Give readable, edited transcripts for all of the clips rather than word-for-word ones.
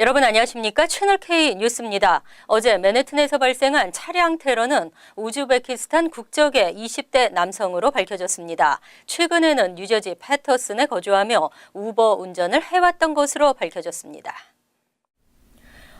여러분 안녕하십니까? 채널K 뉴스입니다. 어제 맨해튼에서 발생한 차량 테러는 우즈베키스탄 국적의 20대 남성으로 밝혀졌습니다. 최근에는 뉴저지 패터슨에 거주하며 우버 운전을 해왔던 것으로 밝혀졌습니다.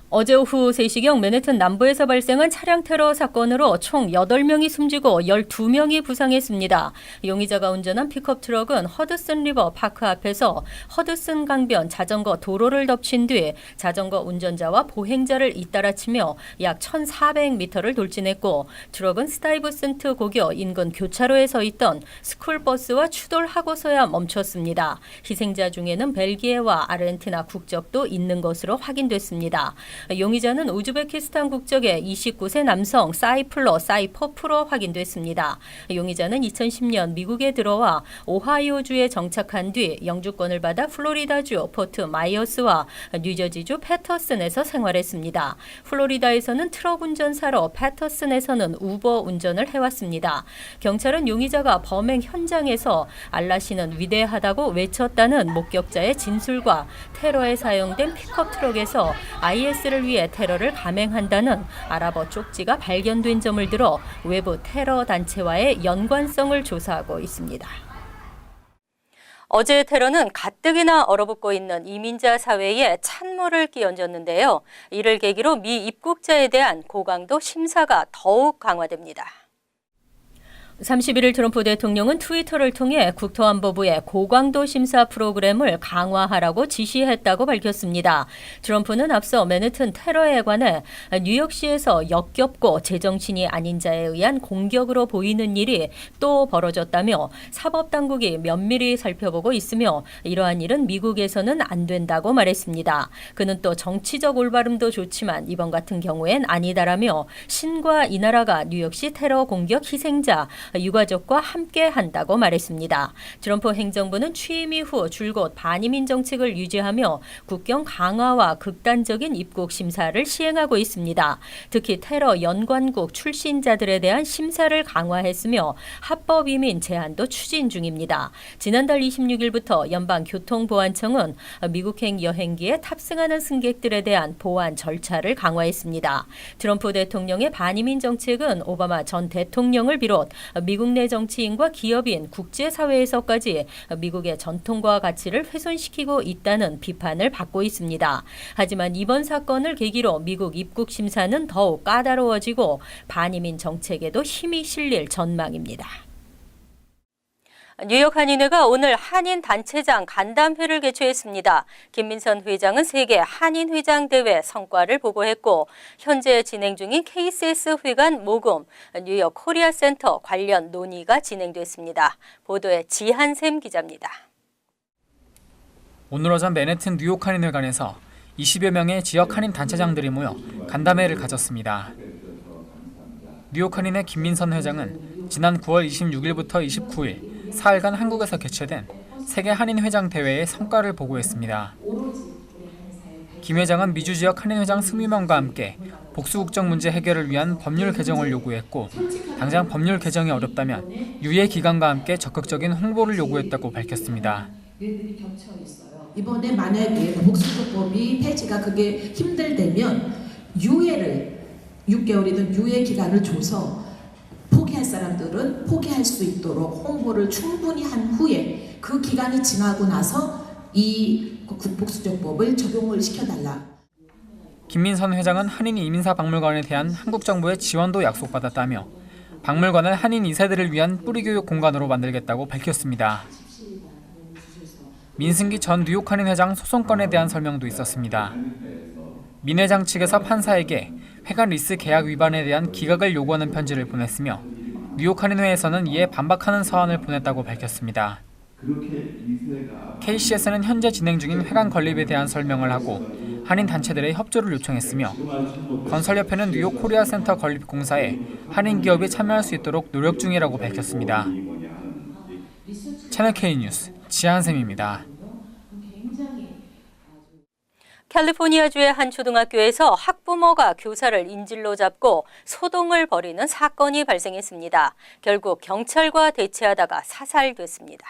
어제 오후 3시경 맨해튼 남부에서 발생한 차량 테러 사건으로 총 8명이 숨지고 12명이 부상했습니다. 용의자가 운전한 픽업 트럭은 허드슨 리버 파크 앞에서 허드슨 강변 자전거 도로를 덮친 뒤 자전거 운전자와 보행자를 잇따라치며 약 1,400m를 돌진했고, 트럭은 스타이브슨트 고교 인근 교차로에 서 있던 스쿨버스와 추돌하고서야 멈췄습니다. 희생자 중에는 벨기에와 아르헨티나 국적도 있는 것으로 확인됐습니다. 용의자는 우즈베키스탄 국적의 29세 남성 사이플러 사이퍼프로 확인됐습니다. 용의자는 2010년 미국에 들어와 오하이오주에 정착한 뒤 영주권을 받아 플로리다주 포트 마이어스와 뉴저지주 패터슨에서 생활했습니다. 플로리다에서는 트럭 운전사로, 패터슨에서는 우버 운전을 해왔습니다. 경찰은 용의자가 범행 현장에서 알라시는 위대하다고 외쳤다는 목격자의 진술과 테러에 사용된 픽업 트럭에서 IS를 위해 테러를 감행한다는 아랍어 쪽지가 발견된 점을 들어 외부 테러 단체와의 연관성을 조사하고 있습니다. 어제 테러는 가뜩이나 얼어붙고 있는 이민자 사회에 찬물을 끼얹었는데요. 이를 계기로 미 입국자에 대한 고강도 심사가 더욱 강화됩니다. 31일 트럼프 대통령은 트위터를 통해 국토안보부의 고강도 심사 프로그램을 강화하라고 지시했다고 밝혔습니다. 트럼프는 앞서 맨해튼 테러에 관해 뉴욕시에서 역겹고 제정신이 아닌 자에 의한 공격으로 보이는 일이 또 벌어졌다며 사법당국이 면밀히 살펴보고 있으며 이러한 일은 미국에서는 안 된다고 말했습니다. 그는 또 정치적 올바름도 좋지만 이번 같은 경우엔 아니다라며 신과 이 나라가 뉴욕시 테러 공격 희생자 유가족과 함께 한다고 말했습니다. 트럼프 행정부는 취임 이후 줄곧 반이민 정책을 유지하며 국경 강화와 극단적인 입국 심사를 시행하고 있습니다. 특히 테러 연관국 출신자들에 대한 심사를 강화했으며 합법 이민 제한도 추진 중입니다. 지난달 26일부터 연방교통보안청은 미국행 여행기에 탑승하는 승객들에 대한 보안 절차를 강화했습니다. 트럼프 대통령의 반이민 정책은 오바마 전 대통령을 비롯 미국 내 정치인과 기업인, 국제사회에서까지 미국의 전통과 가치를 훼손시키고 있다는 비판을 받고 있습니다. 하지만 이번 사건을 계기로 미국 입국 심사는 더욱 까다로워지고 반이민 정책에도 힘이 실릴 전망입니다. 뉴욕 한인회가 오늘 한인단체장 간담회를 개최했습니다. 김민선 회장은 세계 한인회장 대회 성과를 보고했고, 현재 진행 중인 KCS 회관 모금, 뉴욕 코리아 센터 관련 논의가 진행됐습니다. 보도에 지한샘 기자입니다. 오늘 오전 맨해튼 뉴욕 한인회관에서 20여 명의 지역 한인 단체장들이 모여 간담회를 가졌습니다. 뉴욕 한인회 김민선 회장은 지난 9월 26일부터 29일 사흘간 한국에서 개최된 세계 한인회장 대회의 성과를 보고했습니다. 김 회장은 미주 지역 한인회장 20명과 함께 복수국적 문제 해결을 위한 법률 개정을 요구했고, 당장 법률 개정이 어렵다면 유예 기관과 함께 적극적인 홍보를 요구했다고 밝혔습니다. 이번에 만약에 복수조법이 폐지가 그게 힘들다면 유예를 6개월이든 유예 기간을 줘서 포기할 사람들은 포기할 수 있도록 홍보를 충분히 한 후에 그 기간이 지나고 나서 이 복수조법을 적용을 시켜달라. 김민선 회장은 한인 이민사 박물관에 대한 한국 정부의 지원도 약속받았다며 박물관을 한인 2세들을 위한 뿌리교육 공간으로 만들겠다고 밝혔습니다. 민승기 전 뉴욕 한인회장 소송건에 대한 설명도 있었습니다. 민 회장 측에서 판사에게 회관 리스 계약 위반에 대한 기각을 요구하는 편지를 보냈으며 뉴욕 한인회에서는 이에 반박하는 서한을 보냈다고 밝혔습니다. KCS는 현재 진행 중인 회관 건립에 대한 설명을 하고 한인 단체들의 협조를 요청했으며, 건설협회는 뉴욕 코리아 센터 건립 공사에 한인 기업이 참여할 수 있도록 노력 중이라고 밝혔습니다. 채널K 뉴스 지한샘입니다. 캘리포니아주의 한 초등학교에서 학부모가 교사를 인질로 잡고 소동을 벌이는 사건이 발생했습니다. 결국 경찰과 대치하다가 사살됐습니다.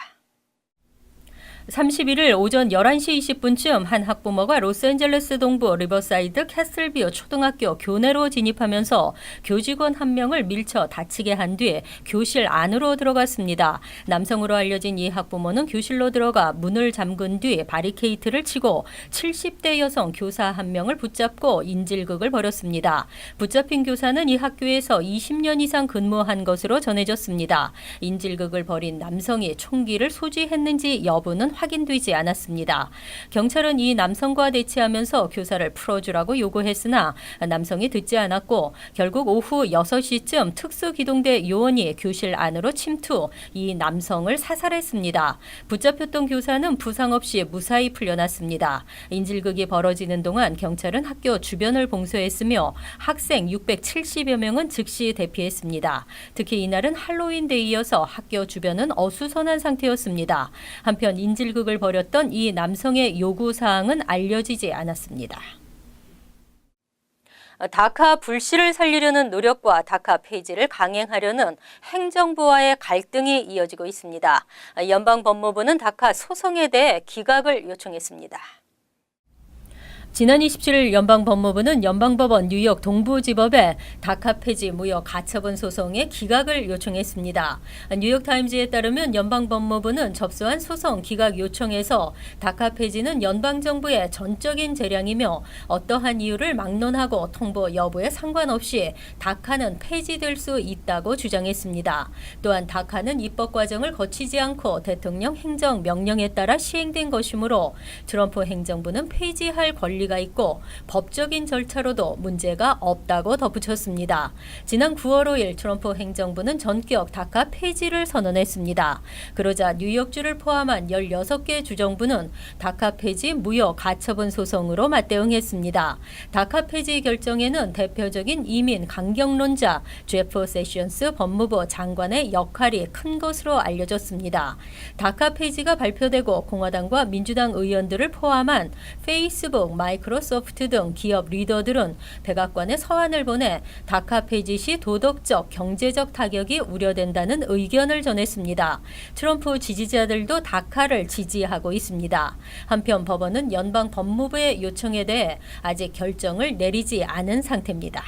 31일 오전 11시 20분쯤 한 학부모가 로스앤젤레스 동부 리버사이드 캐슬뷰 초등학교 교내로 진입하면서 교직원 한 명을 밀쳐 다치게 한 뒤 교실 안으로 들어갔습니다. 남성으로 알려진 이 학부모는 교실로 들어가 문을 잠근 뒤 바리케이트를 치고 70대 여성 교사 한 명을 붙잡고 인질극을 벌였습니다. 붙잡힌 교사는 이 학교에서 20년 이상 근무한 것으로 전해졌습니다. 인질극을 벌인 남성이 총기를 소지했는지 여부는 확인되지 않았습니다. 경찰은 이 남성과 대치하면서 교사를 풀어주라고 요구했으나 남성이 듣지 않았고 결국 오후 6시쯤 특수기동대 요원이 교실 안으로 침투, 이 남성을 사살했습니다. 붙잡혔던 교사는 부상 없이 무사히 풀려났습니다. 인질극이 벌어지는 동안 경찰은 학교 주변을 봉쇄했으며 학생 670여 명은 즉시 대피했습니다. 특히 이날은 할로윈데이여서 학교 주변은 어수선한 상태였습니다. 한편 인질극을 벌였던 이 남성의 요구사항은 알려지지 않았습니다. 다카 불씨를 살리려는 노력과 다카 폐지를 강행하려는 행정부와의 갈등이 이어지고 있습니다. 연방법무부는 다카 소송에 대해 기각을 요청했습니다. 지난 27일 연방법무부는 연방법원 뉴욕 동부지법에 다카 폐지 무효 가처분 소송의 기각을 요청했습니다. 뉴욕타임즈에 따르면 연방법무부는 접수한 소송 기각 요청에서 다카 폐지는 연방정부의 전적인 재량이며 어떠한 이유를 막론하고 통보 여부에 상관없이 다카는 폐지될 수 있다고 주장했습니다. 또한 다카는 입법 과정을 거치지 않고 대통령 행정명령에 따라 시행된 것이므로 트럼프 행정부는 폐지할 권리가 있고 법적인 절차로도 문제가 없다고 덧붙였습니다. 지난 9월 5일 트럼프 행정부는 전격 다카 폐지를 선언했습니다. 그러자 뉴욕주를 포함한 16개 주정부는 다카 폐지 무효 가처분 소송으로 맞대응했습니다. 다카 폐지 결정에는 대표적인 이민 강경론자 제프 세션스 법무부 장관의 역할이 큰 것으로 알려졌습니다. 다카 폐지가 발표되고 공화당과 민주당 의원들을 포함한 페이스북, 마이크로소프트 등 기업 리더들은 백악관에 서한을 보내 다카 폐지 시 도덕적, 경제적 타격이 우려된다는 의견을 전했습니다. 트럼프 지지자들도 다카를 지지하고 있습니다. 한편 법원은 연방 법무부의 요청에 대해 아직 결정을 내리지 않은 상태입니다.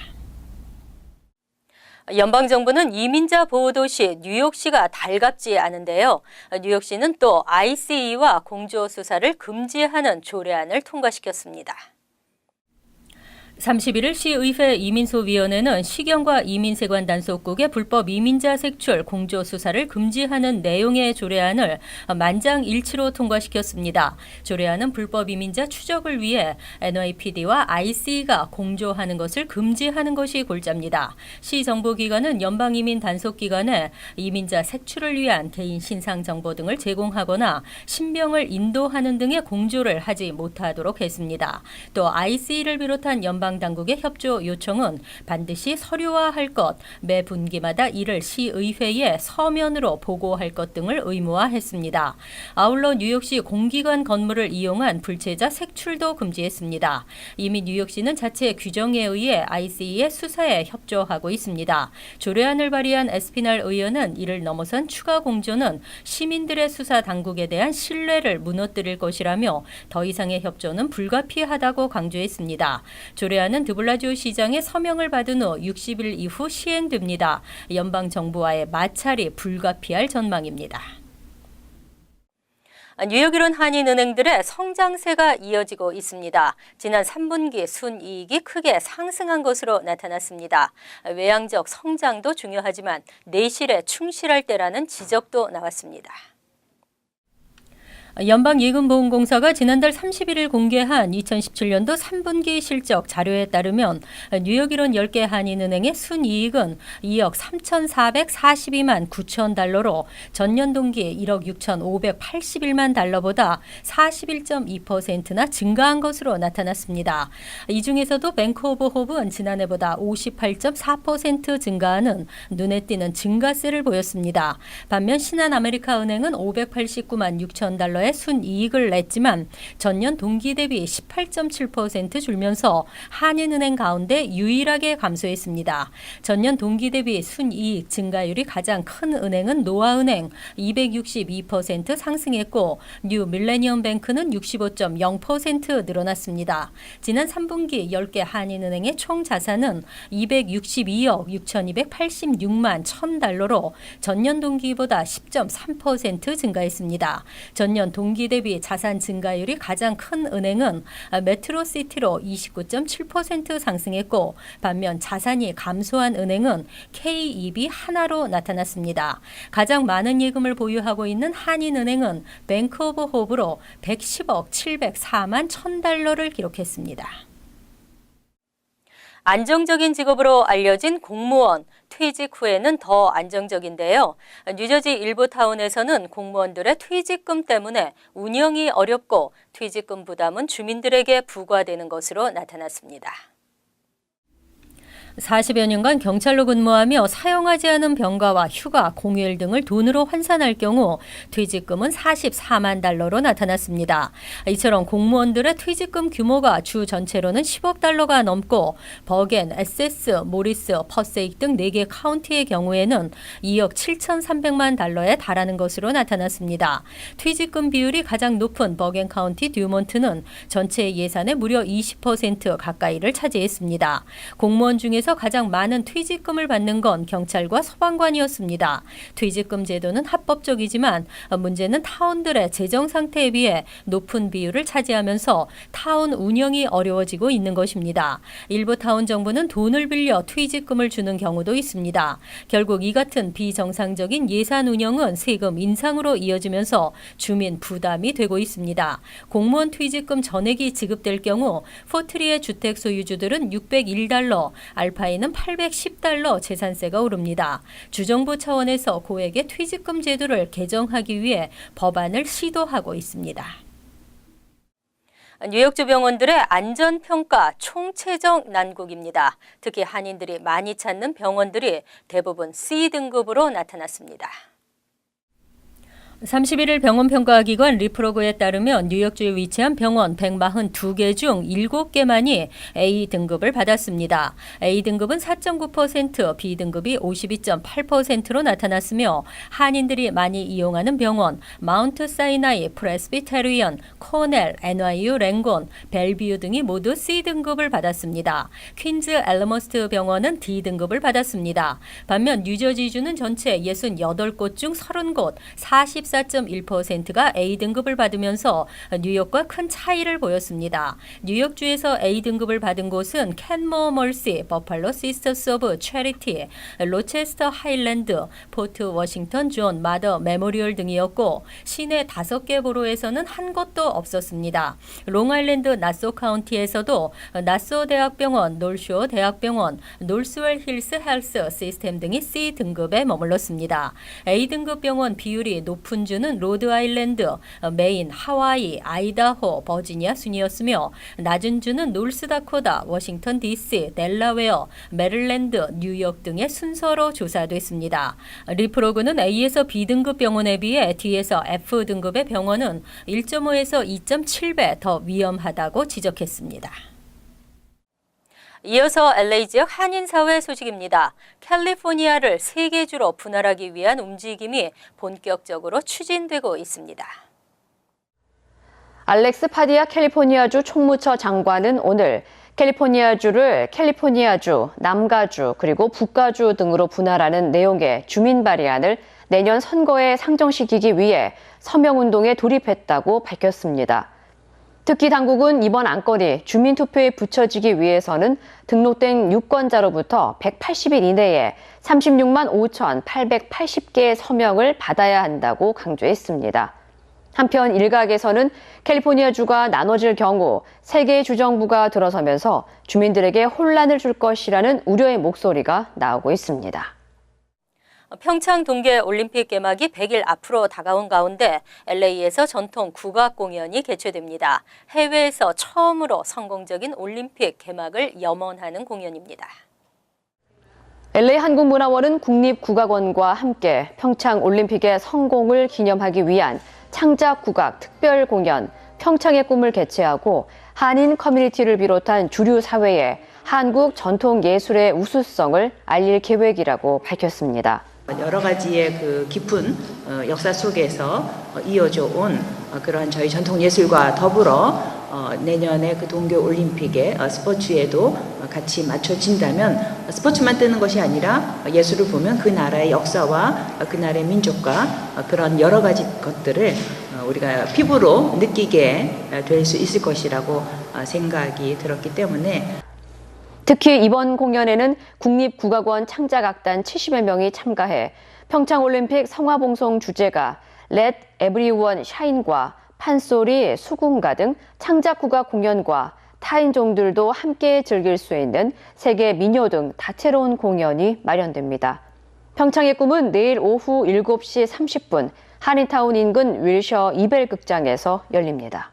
연방정부는 이민자 보호도시 뉴욕시가 달갑지 않은데요. 뉴욕시는 또 ICE와 공조 수사를 금지하는 조례안을 통과시켰습니다. 31일 시의회 이민소위원회는 시경과 이민세관 단속국의 불법 이민자 색출 공조 수사를 금지하는 내용의 조례안을 만장일치로 통과시켰습니다. 조례안은 불법 이민자 추적을 위해 NYPD와 ICE가 공조하는 것을 금지하는 것이 골자입니다. 시 정보기관은 연방이민 단속기관에 이민자 색출을 위한 개인 신상 정보 등을 제공하거나 신병을 인도하는 등의 공조를 하지 못하도록 했습니다. 또 ICE를 비롯한 연방 당국의 협조 요청은 반드시 서류화할 것, 매 분기마다 이를 시의회에 서면으로 보고할 것 등을 의무화했습니다. 아울러 뉴욕시 공기관 건물을 이용한 불체자 색출도 금지했습니다. 이미 뉴욕시는 자체 규정에 의해 ICE의 수사에 협조하고 있습니다. 조례안을 발의한 에스피날 의원은 이를 넘어선 추가 공조는 시민들의 수사 당국에 대한 신뢰를 무너뜨릴 것이라며 더 이상의 협조는 불가피하다고 강조했습니다. 조례안은 드블라지오 시장의 서명을 받은 후 60일 이후 시행됩니다. 연방정부와의 마찰이 불가피할 전망입니다. 뉴욕이론 한인은행들의 성장세가 이어지고 있습니다. 지난 3분기 순이익이 크게 상승한 것으로 나타났습니다. 외향적 성장도 중요하지만 내실에 충실할 때라는 지적도 나왔습니다. 연방예금보험공사가 지난달 31일 공개한 2017년도 3분기 실적 자료에 따르면 뉴욕이론 10개 한인은행의 순이익은 2억 3,442만 9천 달러로 전년 동기 1억 6,581만 달러보다 41.2%나 증가한 것으로 나타났습니다. 이 중에서도 뱅크 오브 홉은 지난해보다 58.4% 증가하는 눈에 띄는 증가세를 보였습니다. 반면 신한아메리카은행은 589만 6천 달러 달러의 순이익을 냈지만 전년 동기 대비 18.7% 줄면서 한인은행 가운데 유일하게 감소했습니다. 전년 동기 대비 순이익 증가율이 가장 큰 은행은 노아은행 262% 상승했고 뉴 밀레니엄 뱅크는 65.0% 늘어났습니다. 지난 3분기 10개 한인은행의 총 자산은 262억 6,286만 1,000달러로 전년 동기보다 10.3% 증가했습니다. 전년 동기 대비 자산 증가율이 가장 큰 은행은 메트로시티로 29.7% 상승했고 반면 자산이 감소한 은행은 KEB 하나로 나타났습니다. 가장 많은 예금을 보유하고 있는 한인은행은 뱅크 오브 호브로 110억 704만 1,000달러를 기록했습니다. 안정적인 직업으로 알려진 공무원, 퇴직 후에는 더 안정적인데요. 뉴저지 일부 타운에서는 공무원들의 퇴직금 때문에 운영이 어렵고 퇴직금 부담은 주민들에게 부과되는 것으로 나타났습니다. 40여 년간 경찰로 근무하며 사용하지 않은 병가와 휴가, 공휴일 등을 돈으로 환산할 경우 퇴직금은 44만 달러로 나타났습니다. 이처럼 공무원들의 퇴직금 규모가 주 전체로는 10억 달러가 넘고 버겐, 에세스, 모리스, 퍼세익 등 4개 카운티의 경우에는 2억 7,300만 달러에 달하는 것으로 나타났습니다. 퇴직금 비율이 가장 높은 버겐 카운티 듀몬트는 전체 예산의 무려 20% 가까이를 차지했습니다. 공무원 중에서 가장 많은 퇴직금을 받는 건 경찰과 소방관이었습니다. 퇴직금 제도는 합법적이지만 문제는 타운들의 재정 상태에 비해 높은 비율을 차지하면서 타운 운영이 어려워지고 있는 것입니다. 일부 타운 정부는 돈을 빌려 퇴직금을 주는 경우도 있습니다. 결국 이 같은 비정상적인 예산 운영은 세금 인상으로 이어지면서 주민 부담이 되고 있습니다. 공무원 퇴직금 전액이 지급될 경우 포트리의 주택 소유주들은 601달러, 알파이는 810달러 재산세가 오릅니다. 주정부 차원에서 고액의 퇴직금 제도를 개정하기 위해 법안을 시도하고 있습니다. 뉴욕주 병원들의 안전평가 총체적 난국입니다. 특히 한인들이 많이 찾는 병원들이 대부분 C등급으로 나타났습니다. 31일 병원평가기관 리프로그에 따르면 뉴욕주에 위치한 병원 142개 중 7개만이 A등급을 받았습니다. A등급은 4.9%, B등급이 52.8%로 나타났으며 한인들이 많이 이용하는 병원 마운트 사이나이, 프레스비테리언, 코넬, NYU, 랭곤, 벨뷰 등이 모두 C등급을 받았습니다. 퀸즈 엘머스트 병원은 D등급을 받았습니다. 반면 뉴저지주는 전체 68곳 중 30곳, 14.1%가 A등급을 받으면서 뉴욕과 큰 차이를 보였습니다. 뉴욕주에서 A등급을 받은 곳은 캔모어 멀시, 버팔로 시스터스 오브 체리티, 로체스터 하일랜드, 포트 워싱턴 존 마더 메모리얼 등이었고 시내 5개 보로에서는 한 곳도 없었습니다. 롱아일랜드 나소 카운티에서도 나소 대학병원, 놀쇼 대학병원, 놀스웰 힐스 헬스 시스템 등이 C등급에 머물렀습니다. A등급 병원 비율이 높은 주는 로드아일랜드, 메인, 하와이, 아이다호, 버지니아 순이었으며 낮은 주는 노스다코다, 워싱턴 DC, 델라웨어, 메릴랜드, 뉴욕 등의 순서로 조사됐습니다. 리프로그는 A에서 B등급 병원에 비해 D에서 F등급의 병원은 1.5에서 2.7배 더 위험하다고 지적했습니다. 이어서 LA 지역 한인사회 소식입니다. 캘리포니아를 3개 주로 분할하기 위한 움직임이 본격적으로 추진되고 있습니다. 알렉스 파디아 캘리포니아주 총무처 장관은 오늘 캘리포니아주를 캘리포니아주, 남가주, 그리고 북가주 등으로 분할하는 내용의 주민 발의안을 내년 선거에 상정시키기 위해 서명운동에 돌입했다고 밝혔습니다. 특히 당국은 이번 안건이 주민투표에 붙여지기 위해서는 등록된 유권자로부터 180일 이내에 36만 5,880개의 서명을 받아야 한다고 강조했습니다. 한편 일각에서는 캘리포니아주가 나눠질 경우 3개의 주정부가 들어서면서 주민들에게 혼란을 줄 것이라는 우려의 목소리가 나오고 있습니다. 평창 동계올림픽 개막이 100일 앞으로 다가온 가운데 LA에서 전통 국악 공연이 개최됩니다. 해외에서 처음으로 성공적인 올림픽 개막을 염원하는 공연입니다. LA 한국문화원은 국립국악원과 함께 평창 올림픽의 성공을 기념하기 위한 창작 국악 특별 공연 평창의 꿈을 개최하고 한인 커뮤니티를 비롯한 주류 사회에 한국 전통 예술의 우수성을 알릴 계획이라고 밝혔습니다. 여러 가지의 그 깊은 역사 속에서 이어져 온 그런 저희 전통 예술과 더불어 내년에 그 동계 올림픽의 스포츠에도 같이 맞춰진다면 스포츠만 뜨는 것이 아니라 예술을 보면 그 나라의 역사와 그 나라의 민족과 그런 여러 가지 것들을 우리가 피부로 느끼게 될 수 있을 것이라고 생각이 들었기 때문에 특히 이번 공연에는 국립국악원 창작악단 70여 명이 참가해 평창올림픽 성화봉송 주제가 Let Everyone Shine과 판소리, 수군가 등 창작국악 공연과 타인종들도 함께 즐길 수 있는 세계 민요 등 다채로운 공연이 마련됩니다. 평창의 꿈은 내일 오후 7시 30분 한인타운 인근 윌셔 이벨 극장에서 열립니다.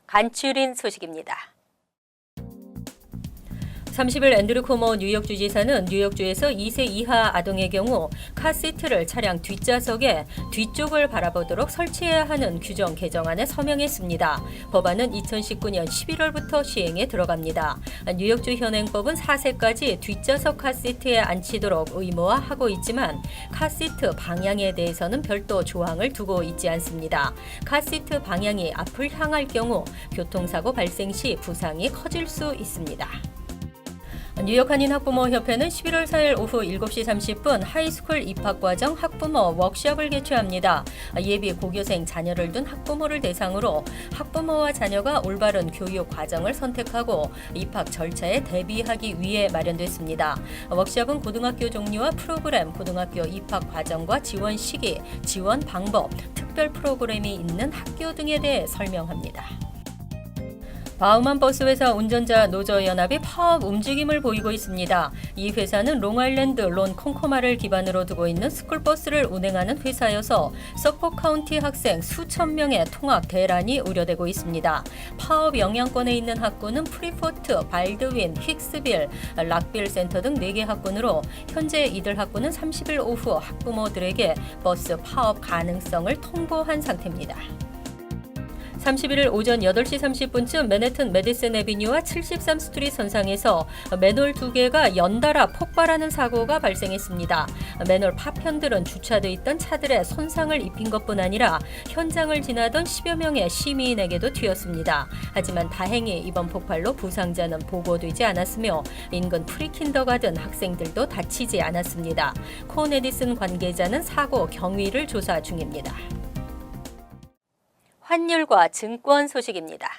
간추린 소식입니다. 30일 앤드류 코모 뉴욕 주지사는 뉴욕주에서 2세 이하 아동의 경우 카시트를 차량 뒷좌석에 뒤쪽을 바라보도록 설치해야 하는 규정 개정안에 서명했습니다. 법안은 2019년 11월부터 시행에 들어갑니다. 뉴욕주 현행법은 4세까지 뒷좌석 카시트에 앉히도록 의무화하고 있지만 카시트 방향에 대해서는 별도 조항을 두고 있지 않습니다. 카시트 방향이 앞을 향할 경우 교통사고 발생 시 부상이 커질 수 있습니다. 뉴욕 한인학부모협회는 11월 4일 오후 7시 30분 하이스쿨 입학과정 학부모 워크숍을 개최합니다. 예비 고교생 자녀를 둔 학부모를 대상으로 학부모와 자녀가 올바른 교육 과정을 선택하고 입학 절차에 대비하기 위해 마련됐습니다. 워크숍은 고등학교 종류와 프로그램, 고등학교 입학 과정과 지원 시기, 지원 방법, 특별 프로그램이 있는 학교 등에 대해 설명합니다. 바우만 버스회사 운전자 노조연합이 파업 움직임을 보이고 있습니다. 이 회사는 롱아일랜드 론 콩코마를 기반으로 두고 있는 스쿨버스를 운행하는 회사여서 서포 카운티 학생 수천 명의 통학 대란이 우려되고 있습니다. 파업 영향권에 있는 학군은 프리포트, 발드윈, 힉스빌, 락빌 센터 등 4개 학군으로 현재 이들 학군은 30일 오후 학부모들에게 버스 파업 가능성을 통보한 상태입니다. 31일 오전 8시 30분쯤 맨해튼 메디슨 애비뉴와 73스트리트 선상에서 맨홀 2개가 연달아 폭발하는 사고가 발생했습니다. 맨홀 파편들은 주차돼 있던 차들에 손상을 입힌 것뿐 아니라 현장을 지나던 10여 명의 시민에게도 튀었습니다. 하지만 다행히 이번 폭발로 부상자는 보고되지 않았으며 인근 프리킨더가든 학생들도 다치지 않았습니다. 콘 에디슨 관계자는 사고 경위를 조사 중입니다. 환율과 증권 소식입니다.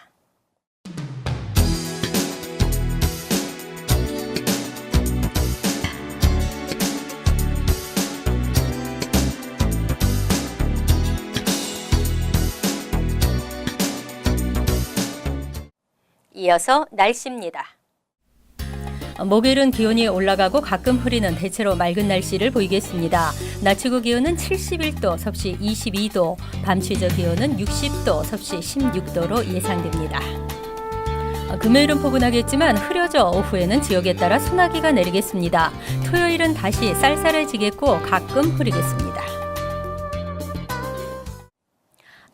이어서 날씨입니다. 목요일은 기온이 올라가고 가끔 흐리는 대체로 맑은 날씨를 보이겠습니다. 낮 최고 기온은 71도, 섭씨 22도, 밤 최저 기온은 60도, 섭씨 16도로 예상됩니다. 금요일은 포근하겠지만 흐려져 오후에는 지역에 따라 소나기가 내리겠습니다. 토요일은 다시 쌀쌀해지겠고 가끔 흐리겠습니다.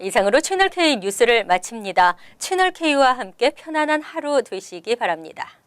이상으로 채널K 뉴스를 마칩니다. 채널K와 함께 편안한 하루 되시기 바랍니다.